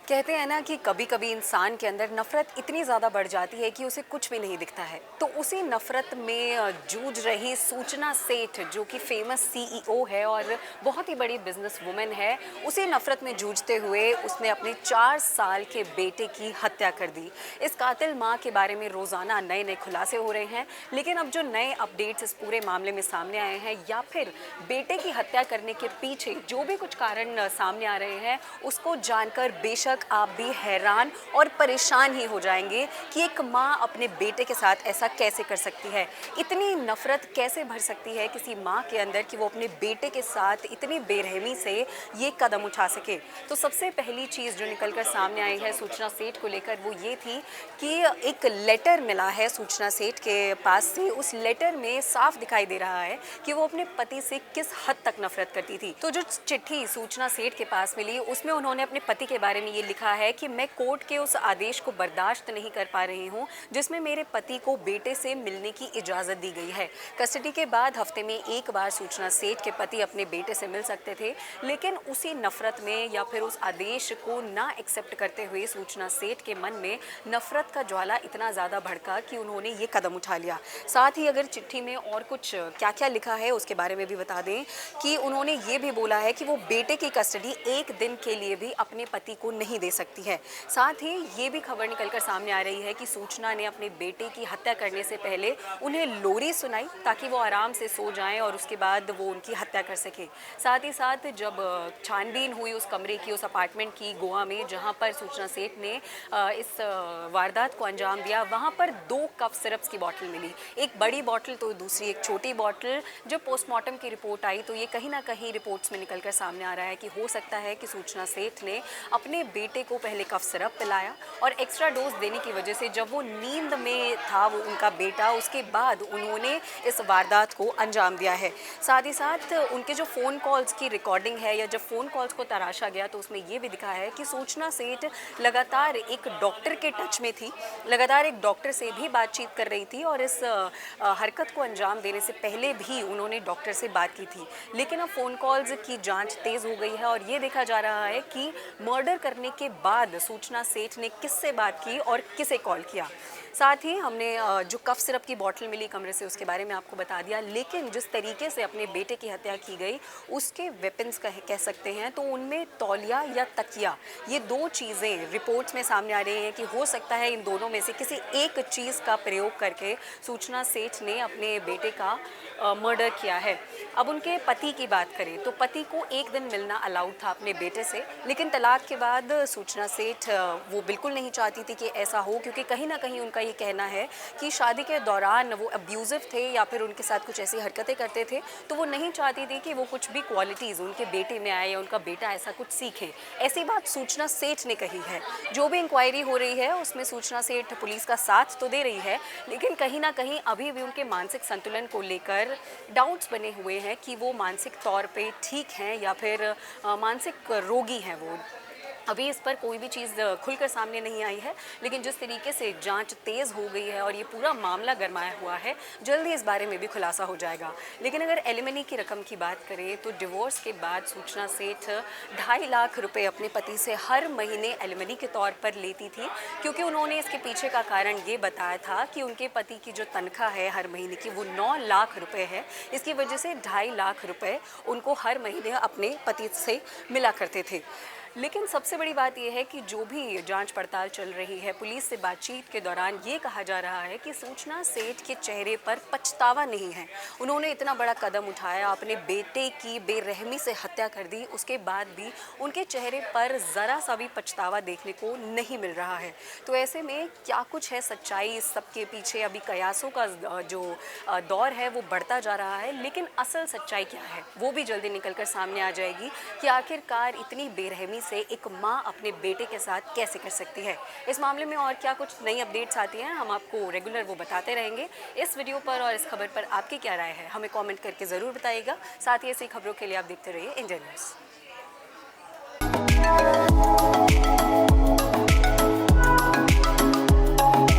कहते हैं ना कि कभी कभी इंसान के अंदर नफरत इतनी ज़्यादा बढ़ जाती है कि उसे कुछ भी नहीं दिखता है। तो उसी नफरत में जूझ रही सूचना सेठ, जो कि फेमस सीईओ है और बहुत ही बड़ी बिजनेस वुमेन है, उसी नफरत में जूझते हुए उसने अपने 4 साल के बेटे की हत्या कर दी। इस कातिल माँ के बारे में रोज़ाना नए नए खुलासे हो रहे हैं, लेकिन अब जो नए अपडेट्स इस पूरे मामले में सामने आए हैं या फिर बेटे की हत्या करने के पीछे जो भी कुछ कारण सामने आ रहे हैं, उसको जानकर बेशक आप भी हैरान और परेशान ही हो जाएंगे कि एक माँ अपने बेटे के साथ ऐसा कैसे कर सकती है। इतनी नफरत कैसे भर सकती है किसी माँ के अंदर कि वो अपने बेटे के साथ इतनी बेरहमी से ये कदम उठा सके। तो सबसे पहली चीज़ जो निकल कर सामने आई है सूचना सेठ को लेकर, वो ये थी कि एक लेटर मिला है सूचना सेठ के पास से। उस लेटर में साफ दिखाई दे रहा है कि वो अपने पति से किस हद तक नफरत करती थी। तो जो चिट्ठी सूचना सेठ के पास मिली, उसमें उन्होंने अपने पति के बारे में ये लिखा है कि मैं कोर्ट के उस आदेश को बर्दाश्त नहीं कर पा रही हूँ जिसमें मेरे पति को बेटे से मिलने की इजाज़त दी गई है। कस्टडी के बाद हफ्ते में एक बार सूचना सेठ के पति अपने बेटे से मिल सकते थे, लेकिन उसी नफरत में या फिर उस आदेश को ना एक्सेप्ट करते हुए सूचना सेठ के मन में नफरत का ज्वाला इतना ज़्यादा भड़का कि उन्होंने ये कदम उठा लिया। साथ ही अगर चिट्ठी में और कुछ क्या क्या लिखा है उसके बारे में भी बता दें कि उन्होंने ये भी बोला है कि वो बेटे की कस्टडी एक दिन के लिए भी अपने पति को नहीं दे सकती है। साथ ही ये भी खबर निकलकर सामने आ रही है कि सूचना ने अपने बेटे की हत्या करने से पहले उन्हें लोरी सुनाई ताकि वो आराम से सो जाएं और उसके बाद वो उनकी हत्या कर सके। साथ ही साथ जब छानबीन हुई उस कमरे की, उस अपार्टमेंट की गोवा में जहां पर सूचना सेठ ने इस वारदात को अंजाम दिया, वहां पर 2 कफ सिरप्स की बॉटल मिली, एक बड़ी बॉटल तो दूसरी एक छोटी बॉटल। जब पोस्टमार्टम की रिपोर्ट आई तो ये कहीं ना कहीं रिपोर्ट्स में निकलकर सामने आ रहा है कि हो सकता है कि सूचना सेठ ने अपने बेटे को पहले कफ सिरप पिलाया और एक्स्ट्रा डोज देने की वजह से जब वो नींद में था वो उनका बेटा, उसके बाद उन्होंने इस वारदात को अंजाम दिया है। साथ ही साथ उनके जो फ़ोन कॉल्स की रिकॉर्डिंग है या जब फ़ोन कॉल्स को तराशा गया तो उसमें ये भी दिखा है कि सूचना सेठ लगातार एक डॉक्टर के टच में थी, लगातार एक डॉक्टर से भी बातचीत कर रही थी और इस हरकत को अंजाम देने से पहले भी उन्होंने डॉक्टर से बात की थी। लेकिन अब फ़ोन कॉल्स की जांच तेज़ हो गई है और ये देखा जा रहा है कि मर्डर करने के बाद सूचना सेठ ने किससे बात की और किसे कॉल किया। साथ ही हमने जो कफ सिरप की बोतल मिली कमरे से उसके बारे में आपको बता दिया, लेकिन जिस तरीके से अपने बेटे की हत्या की गई उसके वेपन्स कह सकते हैं तो उनमें तौलिया या तकिया, ये 2 चीज़ें रिपोर्ट्स में सामने आ रही हैं कि हो सकता है इन दोनों में से किसी एक चीज़ का प्रयोग करके सूचना सेठ ने अपने बेटे का मर्डर किया है। अब उनके पति की बात करें तो पति को एक दिन मिलना अलाउड था अपने बेटे से, लेकिन तलाक के बाद सूचना सेठ वो बिल्कुल नहीं चाहती थी कि ऐसा हो, क्योंकि कहीं ना कहीं उनका ये कहना है कि शादी के दौरान वो अब्यूजिव थे या फिर उनके साथ कुछ ऐसी हरकतें करते थे, तो वो नहीं चाहती थी कि वो कुछ भी क्वालिटीज़ उनके बेटे में आए या उनका बेटा ऐसा कुछ सीखे। ऐसी बात सूचना सेठ ने कही है। जो भी इंक्वायरी हो रही है उसमें सूचना सेठ पुलिस का साथ तो दे रही है, लेकिन कहीं ना कहीं अभी भी उनके मानसिक संतुलन को लेकर डाउट्स बने हुए हैं कि वो मानसिक तौर पे ठीक हैं या फिर मानसिक रोगी हैं वो। अभी इस पर कोई भी चीज़ खुलकर सामने नहीं आई है, लेकिन जिस तरीके से जांच तेज़ हो गई है और ये पूरा मामला गरमाया हुआ है, जल्दी इस बारे में भी खुलासा हो जाएगा। लेकिन अगर एलिमनी की रकम की बात करें तो डिवोर्स के बाद सूचना सेठ 2.5 लाख रुपए अपने पति से हर महीने एलिमनी के तौर पर लेती थी, क्योंकि उन्होंने इसके पीछे का कारण ये बताया था कि उनके पति की जो तनख्वाह है हर महीने की वो 9 लाख रुपए है। इसकी वजह से 2.5 लाख रुपए उनको हर महीने अपने पति से मिला करते थे। लेकिन सबसे बड़ी बात यह है कि जो भी जांच पड़ताल चल रही है, पुलिस से बातचीत के दौरान ये कहा जा रहा है कि सूचना सेठ के चेहरे पर पछतावा नहीं है। उन्होंने इतना बड़ा कदम उठाया, अपने बेटे की बेरहमी से हत्या कर दी, उसके बाद भी उनके चेहरे पर ज़रा सा भी पछतावा देखने को नहीं मिल रहा है। तो ऐसे में क्या कुछ है सच्चाई इस सब के पीछे? अभी कयासों का जो दौर है वो बढ़ता जा रहा है, लेकिन असल सच्चाई क्या है वो भी जल्दी निकल कर सामने आ जाएगी कि आखिरकार इतनी बेरहमी से एक माँ अपने बेटे के साथ कैसे कर सकती है। इस मामले में और क्या कुछ नई अपडेट्स आती हैं हम आपको रेगुलर वो बताते रहेंगे। इस वीडियो पर और इस खबर पर आपकी क्या राय है हमें कमेंट करके ज़रूर बताइएगा। साथ ही ऐसी खबरों के लिए आप देखते रहिए इंडिया न्यूज़।